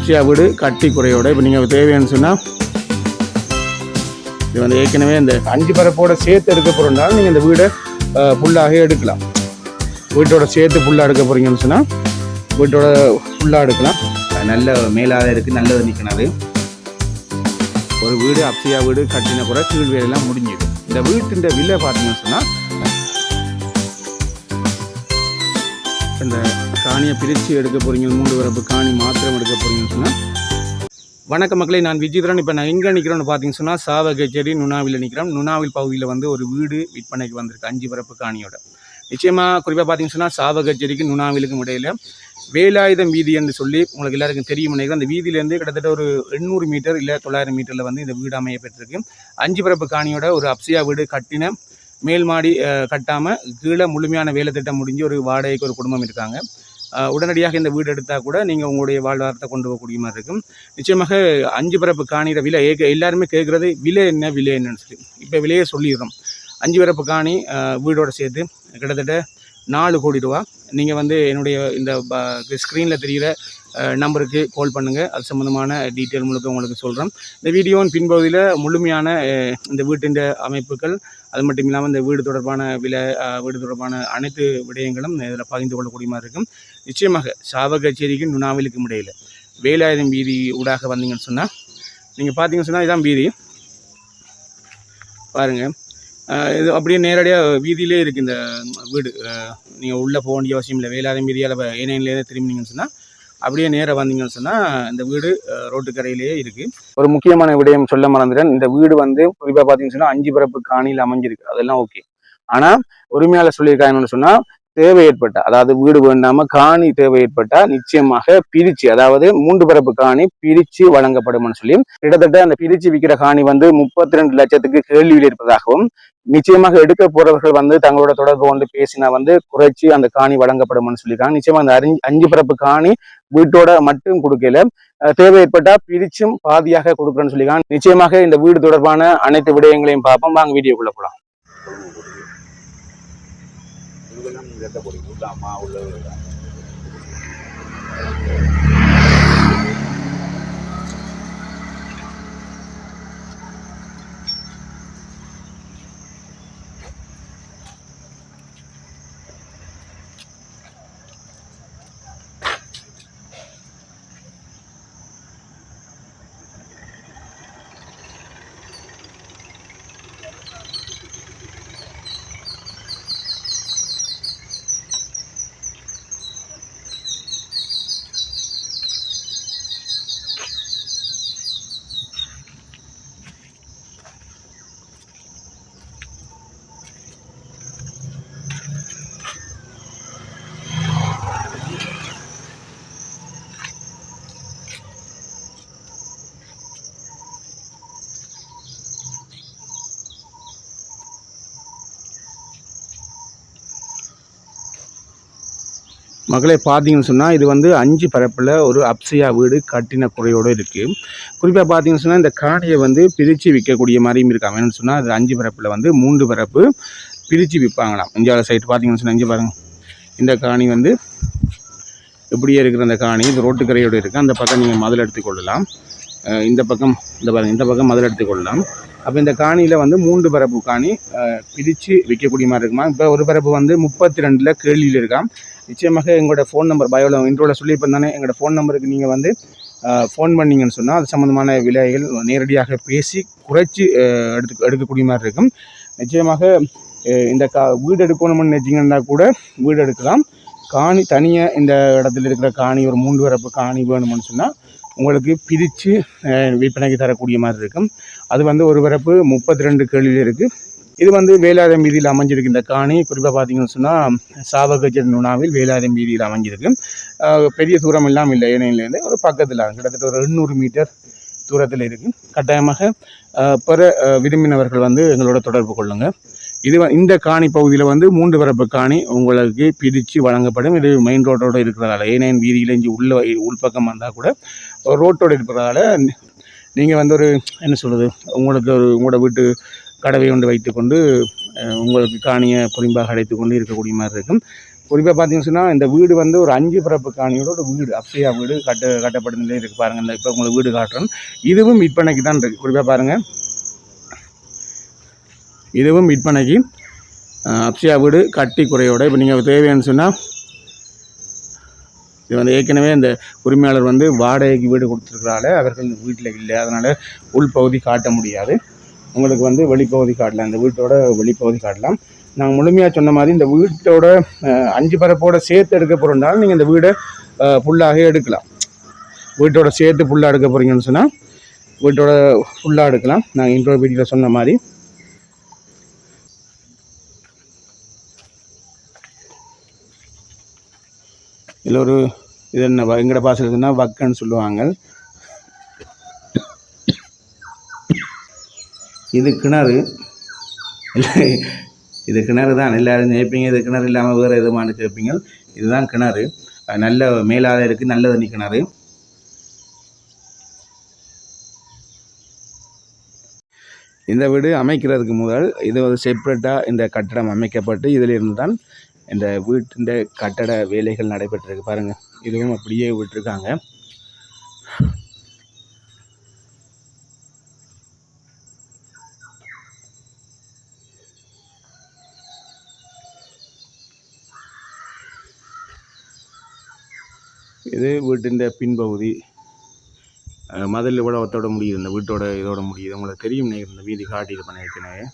அப்சியா வீடு கட்டி குறையோட இப்போ நீங்கள் தேவைன்னு சொன்னால் இது வந்து ஏற்கனவே இந்த 5 பரப்போட சேர்த்து எடுக்க போகிறோம்னாலும் நீங்கள் இந்த வீடை ஃபுல்லாக எடுக்கலாம். வீட்டோட சேர்த்து ஃபுல்லாக எடுக்க போகிறீங்கன்னு சொன்னால் வீட்டோட ஃபுல்லாக எடுக்கலாம். நல்ல மேலாக இருக்குது, நல்லது நிற்கினது. ஒரு வீடு அப்சியா வீடு கட்டின கூட கீழ் வேலையெல்லாம் முடிஞ்சிடும். இந்த வீட்டின் விலை பார்த்தீங்கன்னு சொன்னால் இந்த காணியை பிரித்து எடுக்க போகிறீங்க, 3 வரப்பு காணி மாத்திரம் எடுக்க போகிறீங்கன்னு சொன்னால். வணக்க மக்களை, நான் விஜித்ரன். இப்போ நான் எங்கே நிற்கிறோன்னு பார்த்தீங்கன்னு சொன்னால் சாவகச்சேரி நுணாவில் நிற்கிறோம். நுணாவில் பகுதியில் வந்து ஒரு வீடு விற்பனைக்கு வந்திருக்கு 5 வரப்பு காணியோட. நிச்சயமாக குறிப்பாக பார்த்தீங்கன்னு சொன்னால் சாவகச்சேரிக்கு நுணாவிலுக்கும் இடையில் வேலாயுதம் வீதி என்று சொல்லி உங்களுக்கு எல்லாருக்கும் தெரியும் நினைக்கிறேன். அந்த வீதியிலேருந்து கிட்டத்தட்ட ஒரு 800 மீட்டர் இல்லை 900 மீட்டரில் வந்து இந்த வீடு அமைய பெற்றிருக்கு. 5 பரப்பு காணியோட ஒரு அப்சியா வீடு கட்டின, மேல் மாடி கட்டாமல் கீழே முழுமையான வேலை திட்டம் முடிஞ்சு ஒரு வாடகைக்கு ஒரு குடும்பம் இருக்காங்க. உடனடியாக இந்த வீடு எடுத்தால் கூட நீங்கள் உங்களுடைய வாழ்வாரத்தை கொண்டு போகக்கூடிய மாதிரி இருக்கும். நிச்சயமாக 5 பரப்பு காணியோட விலை எல்லாருமே கேட்குறது விலை என்னன்னு சொல்லி. இப்போ விலையை சொல்லிடுறோம். 5 பரப்பு காணி வீடோட சேர்த்து கிட்டத்தட்ட 4 கோடி ரூபா. நீங்கள் வந்து என்னுடைய இந்த ஸ்க்ரீனில் தெரிகிற நம்பருக்கு கால் பண்ணுங்கள். அது சம்மந்தமான டீட்டெயில் முழுக்க உங்களுக்கு சொல்கிறேன். இந்த வீடியோவின் பின்பகுதியில் முழுமையான இந்த வீட்டின் அமைப்புகள், அது மட்டும் இல்லாமல் இந்த வீடு தொடர்பான விலை, வீடு தொடர்பான அனைத்து விடயங்களும் இதில் பகிர்ந்து கொள்ளக்கூடிய மாதிரி இருக்கும். நிச்சயமாக சாவகச்சேரிக்கும் நுணாவிலுக்கும் இடையில் வேலாயுதம் வீதி ஊடாக வந்தீங்கன்னு சொன்னால், நீங்கள் பார்த்தீங்கன்னு சொன்னால் இதான் வீதி பாருங்கள். இது அப்படியே நேரடியாக வீதியிலே இருக்குது இந்த வீடு. நீங்கள் உள்ளே போக வேண்டிய அவசியம் இல்லை. வேலாயுதம் வீதியால் ஏனையிலேயே திரும்பினீங்கன்னு சொன்னால் அப்படியே நேராக வந்தீங்கன்னு சொன்னால் இந்த வீடு ரோட்டுக்கரையிலேயே இருக்குது. ஒரு முக்கியமான விடயம் சொல்ல மறந்துட்டேன். இந்த வீடு வந்து குறிப்பாக பார்த்தீங்கன்னு சொன்னால் 5 பரப்பு காணியில் அமைஞ்சிருக்கு. அதெல்லாம் ஓகே. ஆனால் உரிமையாளர் சொல்லியிருக்காங்கன்னு சொன்னால் தேவை ஏற்பட்டா, அதாவது வீடு வேண்டாமல் காணி தேவை ஏற்பட்டால் நிச்சயமாக பிரித்து, அதாவது 3 பரப்பு காணி பிரித்து வழங்கப்படும்னு சொல்லி, கிட்டத்தட்ட அந்த பிரித்து விற்கிற காணி வந்து 32 லட்சத்துக்கு கேள்வியில் இருப்பதாகவும், நிச்சயமாக எடுக்க போறவர்கள் வந்து தங்களோட தொடர்பு கொண்டு பேசினா வந்து குறைச்சி அந்த காணி வழங்கப்படும்னு சொல்லியிருக்காங்க. நிச்சயமா அந்த 5 பரப்பு காணி வீட்டோட மட்டும் கொடுக்கல, தேவை ஏற்பட்டா பிரிச்சும் பாதியாக கொடுக்குறேன்னு சொல்லியிருக்காங்க. நிச்சயமாக இந்த வீடு தொடர்பான அனைத்து விடயங்களையும் பார்ப்போம். வாங்க வீடியோக்குள்ள போலாம். மகளே பார்த்தீங்கன்னு சொன்னால் இது வந்து 5 பரப்பில் ஒரு அப்சியா வீடு கட்டின குறையோடு இருக்குது. குறிப்பாக பார்த்தீங்கன்னு சொன்னால் இந்த காணியை வந்து பிரித்து விற்கக்கூடிய மாதிரியும் இருக்காங்க. என்னென்னு சொன்னால் அது 5 பரப்பில் வந்து 3 பரப்பு பிரித்து விற்பாங்களாம். இந்தியாவில் சைட்டு பார்த்தீங்கன்னு சொன்னால் இங்கே பாருங்கள், இந்த காணி வந்து இப்படியே இருக்கிற அந்த காணி இது ரோட்டுக்கரையோடு இருக்குது. அந்த பக்கம் நீங்கள் முதல் எடுத்துக்கொள்ளலாம். இந்த பக்கம் இந்த பக்கம் முதல் எடுத்துக்கொள்ளலாம். அப்போ இந்த காணியில் வந்து 3 பரப்பு காணி பிரித்து விற்கக்கூடிய மாதிரி இருக்குமா. இப்போ ஒரு பரப்பு வந்து 32 கேள்வியில் இருக்காம். நிச்சயமாக எங்களோட ஃபோன் நம்பர் பயோல இன்ட்ரோவில் சொல்லியிருப்பேன் தானே, எங்களோட ஃபோன் நம்பருக்கு நீங்கள் வந்து ஃபோன் பண்ணிங்கன்னு சொன்னால் அது சம்மந்தமான விலைகள் நேரடியாக பேசி குறைச்சி எடுக்கக்கூடிய மாதிரி இருக்கும். நிச்சயமாக இந்த வீடு எடுக்கணும்னு நினச்சிங்கன்னா கூட வீடு எடுக்கலாம். காணி தனியாக இந்த இடத்துல இருக்கிற காணி ஒரு 3 பரப்பு காணி வேணும்னு சொன்னால் உங்களுக்கு பிரித்து விற்பனைக்கு தரக்கூடிய மாதிரி இருக்கும். அது வந்து ஒரு பரப்பு 32 கேள்வியில் இருக்குது. இது வந்து வேலாயுதம் வீதியில் அமைஞ்சிருக்கு. இந்த காணி குறிப்பாக பார்த்தீங்கன்னு சொன்னால் சாவகச்சேரி நுணாவில் வேலாயுதம் வீதியில் அமைஞ்சிருக்கு. பெரிய தூரம் இல்லாமல் இல்லை, ஏனையிலேருந்து ஒரு பக்கத்தில் கிட்டத்தட்ட ஒரு 800 மீட்டர் தூரத்தில் இருக்குது. கட்டாயமாக பிற விரும்பினவர்கள் வந்து எங்களோட தொடர்பு கொள்ளுங்கள். இந்த காணி பகுதியில் வந்து 3 பரப்பு காணி உங்களுக்கு பிரித்து வழங்கப்படும். இது மெயின் ரோட்டோடு இருக்கிறதால, ஏனையின் வீதியில் இங்கே உள்பக்கம் வந்தால் கூட ரோட்டோடு இருக்கிறதால நீங்கள் வந்து ஒரு என்ன சொல்கிறது, உங்களோட வீட்டு கடவை ஒன்று வைத்துக்கொண்டு உங்களுக்கு காணியை புரிம்பாக அடைத்து கொண்டு இருக்கக்கூடிய மாதிரி இருக்கும். குறிப்பாக பார்த்தீங்கன்னு சொன்னால் இந்த வீடு வந்து ஒரு 5 பரப்பு காணியோட ஒரு வீடு அப்சையா வீடு கட்டப்பட்ட நிலையில் இருக்குது பாருங்கள். இந்த இப்போ உங்களுக்கு வீடு காட்டுறோம். இதுவும் விற்பனைக்கு தான் இருக்குது. குறிப்பாக பாருங்கள், இதுவும் விற்பனைக்கு அப்சையா வீடு கட்டி குறையோட. இப்போ நீங்கள் தேவைன்னு சொன்னால் இது வந்து ஏற்கனவே இந்த உரிமையாளர் வந்து வாடகைக்கு வீடு கொடுத்துருக்கனால அவர்கள் வீட்டில் இல்லை, அதனால் உள்பகுதி காட்ட முடியாது. உங்களுக்கு வந்து வெளிப்பகுதி காட்டலாம், இந்த வீட்டோட வெளிப்பகுதி காட்டலாம். நாங்கள் முழுமையாக சொன்ன மாதிரி இந்த வீட்டோட 5 பரப்போட சேர்த்து எடுக்க போகிறோம்னாலும் நீங்கள் இந்த வீடை ஃபுல்லாக எடுக்கலாம். வீட்டோட சேர்த்து ஃபுல்லாக எடுக்க போகிறீங்கன்னு சொன்னால் வீட்டோட ஃபுல்லாக எடுக்கலாம். நாங்கள் இன்ட்ரோ வீடியோவில் சொன்ன மாதிரி. இதில் ஒரு இது என்ன எங்கட பாசத்துனா வக்கன்னு சொல்லுவாங்க. இது கிணறு இல்லை, இது கிணறு தான். எல்லாரும் நினைப்பீங்க இது கிணறு இல்லாமல் வேறு எதுமானு கேட்பீங்க. இதுதான் கிணறு. நல்ல மேலாக இருக்குது, நல்ல தண்ணி கிணறு. இந்த வீடு அமைக்கிறதுக்கு முதல் இது ஒரு செப்பரேட்டாக இந்த கட்டடம் அமைக்கப்பட்டு இதிலிருந்து தான் இந்த வீட்டின் கட்டட வேலைகள் நடைபெற்றிருக்கு பாருங்கள். இதுவும் அப்படியே விட்டுருக்காங்க. இது வீட்டின் பின்பகுதி. மதில் இவ்வளோத்தோட முடியுது, இந்த வீட்டோட இதோட முடியுது. உங்களுக்கு தெரியும், நீங்கள் இந்த வீதி காட்டிட்டு பண்ண ஏற்கனவே.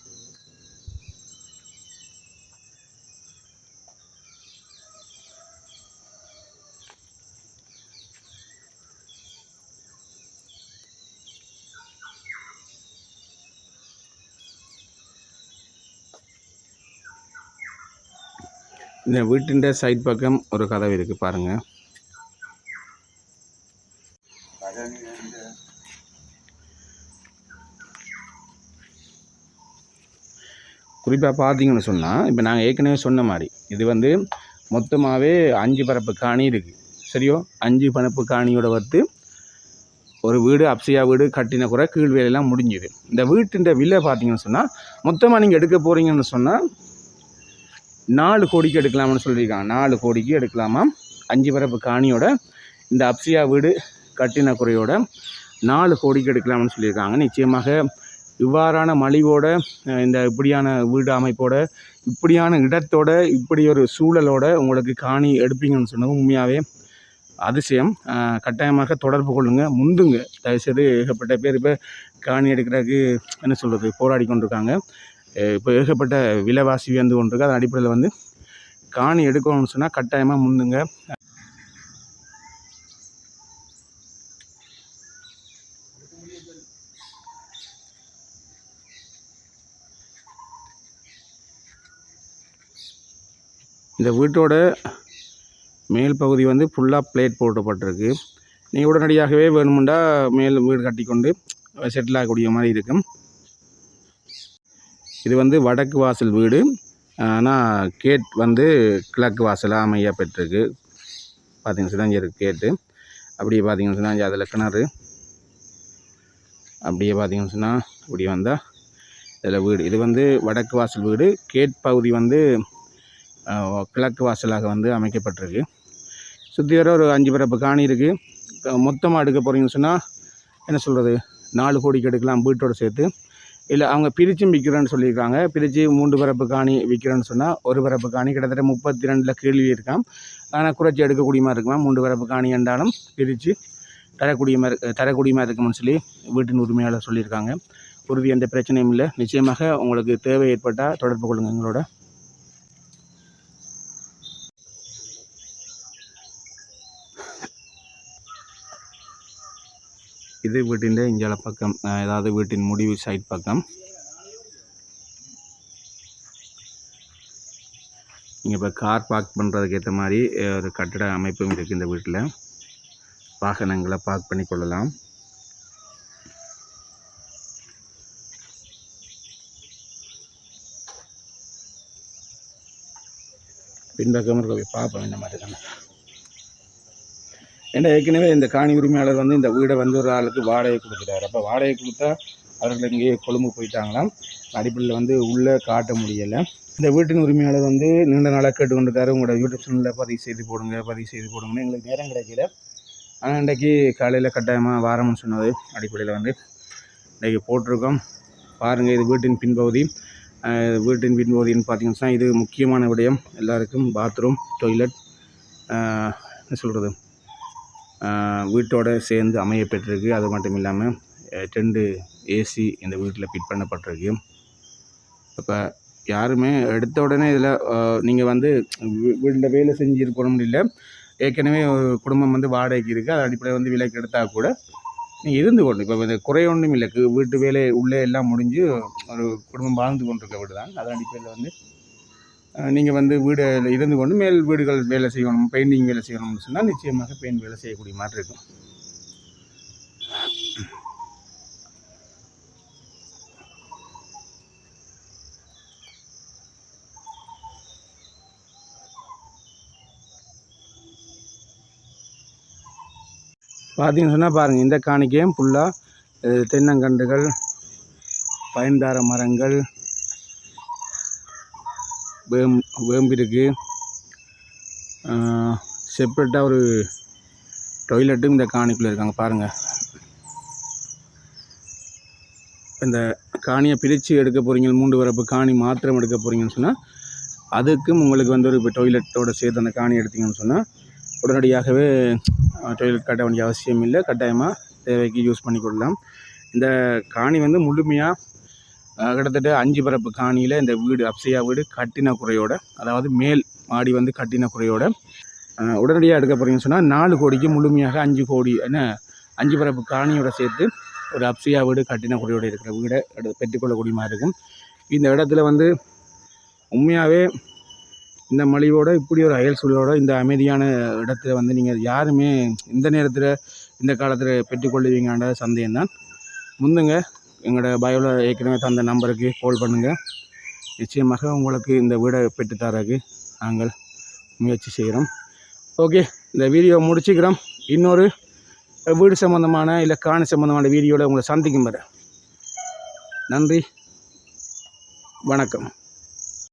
இந்த வீட்டின் சைட் பக்கம் ஒரு கதவு இருக்குது பாருங்கள். குறிப்பாக பார்த்தீங்கன்னு சொன்னால் இப்போ நாங்கள் ஏற்கனவே சொன்ன மாதிரி இது வந்து மொத்தமாகவே 5 பரப்பு காணி இருக்குது. சரியோ, 5 பரப்பு காணியோட வந்து ஒரு வீடு அப்சையா வீடு கட்டின குறை கீழ் வேலையெல்லாம் முடிஞ்சுது. இந்த வீட்டின் விலை பார்த்தீங்கன்னு சொன்னால் மொத்தமாக நீங்கள் எடுக்க போகிறீங்கன்னு சொன்னால் 4 கோடிக்கு எடுக்கலாம்னு சொல்லியிருக்காங்க. 4 கோடிக்கு எடுக்கலாமா 5 பரப்பு காணியோட இந்த அப்சையா வீடு கட்டின குறையோட 4 கோடிக்கு எடுக்கலாம்னு சொல்லியிருக்காங்க. நிச்சயமாக இவ்வாறான மலிவோட இந்த இப்படியான வீடு அமைப்போட இப்படியான இடத்தோட இப்படி ஒரு சூழலோட உங்களுக்கு காணி எடுப்பீங்கன்னு சொன்னது உண்மையாகவே அதிசயம். கட்டாயமாக தொடர்பு கொள்ளுங்கள், முந்துங்க. தயவுசெய்து ஏகப்பட்ட பேர் இப்போ காணி எடுக்கிறதுக்கு என்ன சொல்கிறது போராடி கொண்டிருக்காங்க. இப்போ ஏகப்பட்ட விலைவாசி வந்து கொண்டிருக்கு. அதன் அடிப்படையில் வந்து காணி எடுக்கணும்னு சொன்னால் கட்டாயமாக முந்துங்க. இந்த வீட்டோட மேல் பகுதி வந்து ஃபுல்லாக பிளேட் போட்டப்பட்டிருக்கு. நீங்கள் உடனடியாகவே வேணுமெண்டா மேல் வீடு கட்டி கொண்டு செட்டில் ஆகக்கூடிய மாதிரி இருக்கும். இது வந்து வடக்கு வாசல் வீடு, ஆனால் கேட் வந்து கிழக்கு வாசலாக அமைய பெற்றிருக்கு. பார்த்தீங்கன்னு சொன்னால் இங்கே இருக்குது கேட்டு. அப்படியே பார்த்தீங்கன்னு சொன்னால் இங்கே அதில் கிணறு. அப்படியே பார்த்தீங்கன்னு சொன்னால் இப்படி வந்தால் இதில் வீடு. இது வந்து வடக்கு வாசல் வீடு. கேட் பகுதி வந்து கிழக்கு வாசலாக வந்து அமைக்கப்பட்டிருக்கு. சுற்றி வர ஒரு 5 பரப்பு காணி இருக்குது. மொத்தமாக எடுக்க போகிறீங்கன்னு சொன்னால் என்ன சொல்கிறது 4 கோடிக்கு எடுக்கலாம் வீட்டோடு சேர்த்து. இல்லை அவங்க பிரிச்சும் விற்கிறேன்னு சொல்லியிருக்காங்க. பிரித்து 3 பரப்பு காணி விற்கிறேன்னு சொன்னால் ஒரு பரப்பு காணி கிட்டத்தட்ட 32 கேள்வி இருக்காம். ஆனால் குறைச்சி எடுக்கக்கூடிய மாதிரி இருக்குமா. 3 பரப்பு காணி என்றாலும் பிரித்து தரக்கூடிய மாதிரி இருக்கும்னு சொல்லி வீட்டின் உரிமையாளர் சொல்லியிருக்காங்க. உறுதி எந்த பிரச்சனையும் இல்லை. நிச்சயமாக உங்களுக்கு தேவை ஏற்பட்டால் தொடர்பு கொள்ளுங்கள் எங்களோட. இது வீட்டின் இஞ்சால பக்கம், ஏதாவது வீட்டின் முடிவு சைட் பக்கம். நீங்கள் இப்போ கார் பார்க் பண்ணுறதுக்கு ஏற்ற மாதிரி ஒரு கட்டட அமைப்பும் இருக்குது. இந்த வீட்டில் வாகனங்களை பார்க் பண்ணி கொள்ளலாம். பின்பக்கம் இருக்க பார்ப்போம் இந்த மாதிரி தானே. ஏன்னா ஏற்கனவே இந்த காணி உரிமையாளர் வந்து இந்த வீடை வந்து ஒரு ஆளுக்கு வாடகை கொடுத்துட்டார். அப்போ வாடகை கொடுத்தா அவர்கள் இங்கேயே கொழும்பு போயிட்டாங்களாம். அடிப்படையில் வந்து உள்ளே காட்ட முடியலை. இந்த வீட்டின் உரிமையாளர் வந்து நீண்ட நாளாக கேட்டுக்கொண்டிருக்காரு, உங்களோட யூடியூப் சேனலில் பதிவு செய்து போடுங்கன்னு. எங்களுக்கு நேரம் கிடைக்கல. ஆனால் இன்றைக்கி காலையில் கட்டாயமாக வாரம்னு சொன்னது அடிப்படையில் வந்து இன்றைக்கி போட்டிருக்கோம். பாருங்கள், இது வீட்டின் பின்பகுதி. வீட்டின் பின்பகுதின்னு பார்த்தீங்கன்னா இது முக்கியமான விடயம். எல்லாருக்கும் பாத்ரூம், டாய்லெட் என்ன சொல்கிறது, வீட்டோடு சேர்ந்து அமைய பெற்றிருக்கு. அது மட்டும் இல்லாமல் 2 ஏசி இந்த வீட்டில் ஃபிட் பண்ணப்பட்டிருக்கு. இப்போ யாருமே எடுத்த உடனே இதில் நீங்கள் வந்து வீட்டில் வேலை செஞ்சு இருக்கணும் இல்லை, ஏற்கனவே ஒரு குடும்பம் வந்து வாடகைக்கு இருக்குது, அது அடிப்படையில் வந்து விலைக்கு எடுத்தால் கூட நீங்கள் இருந்து கொண்டு, இப்போ இந்த குறை ஒன்றும் இல்லை, வீட்டு வேலை உள்ளே எல்லாம் முடிஞ்சு ஒரு குடும்பம் வாழ்ந்து கொண்டிருக்க வீடு தான். அது அடிப்படையில் வந்து நீங்கள் வந்து வீடு இருந்து கொண்டு மேல் வீடுகள் வேலை செய்யணும், பெயிண்டிங் வேலை செய்யணும்னு சொன்னால் நிச்சயமாக பெயிண்ட் வேலை செய்யக்கூடிய மாதிரி இருக்கும். பார்த்தீங்கன்னு சொன்னால் பாருங்கள், இந்த காணிக்கையும் ஃபுல்லாக தென்னங்கன்றுகள், பயன்தார மரங்கள், வேம்பு இருக்குது. செப்ரேட்டாக ஒரு டாய்லெட்டும் இந்த காணிக்குள்ளே இருக்காங்க. பாருங்கள், இந்த காணியை பிரித்து எடுக்க போகிறீங்க, 3 வரப்பு காணி மாத்திரம் எடுக்க போகிறீங்கன்னு சொன்னால் அதுக்கும் உங்களுக்கு வந்து ஒரு டாய்லெட்டோட சேர்த்து அந்த காணி எடுத்தீங்கன்னு சொன்னால் உடனடியாகவே டாய்லெட் கட்ட வேண்டிய அவசியம் இல்லை, கட்டாயமாக தேவைக்கு யூஸ் பண்ணி கொள்ளலாம். இந்த காணி வந்து முழுமையாக கிட்டத்தட்ட 5 பரப்பு காணியில் இந்த வீடு அப்சையா வீடு கட்டின குறையோட, அதாவது மேல் மாடி வந்து கட்டின குறையோட உடனடியாக எடுக்க போகிறீங்கன்னு சொன்னால் 4 கோடிக்கு முழுமையாக 5 கோடி 5 பரப்பு காணியோட சேர்த்து ஒரு அப்சையா வீடு கட்டின குறையோடு இருக்கிற வீடை பெற்றுக்கொள்ளக்கூடிய மாதிரி இருக்கும். இந்த இடத்துல வந்து உண்மையாகவே இந்த மலிவோட இப்படி ஒரு அயல் சூழலோட இந்த அமைதியான இடத்துல வந்து நீங்கள் யாருமே இந்த நேரத்தில் இந்த காலத்தில் பெற்றுக்கொள்ளுவீங்கன்ற சந்தேகம்தான். முந்துங்க, எங்களோட பயோவில் ஏற்கனவே தந்த நம்பருக்கு கால் பண்ணுங்கள். நிச்சயமாக உங்களுக்கு இந்த வீடை பெற்றுத்தரக்கு நாங்கள் முயற்சி செய்கிறோம். ஓகே, இந்த வீடியோ முடிச்சுக்கிறோம். இன்னொரு வீடு சம்மந்தமான இல்லை காணி சம்மந்தமான வீடியோவில் உங்களை சந்திக்கும் வரை நன்றி, வணக்கம்.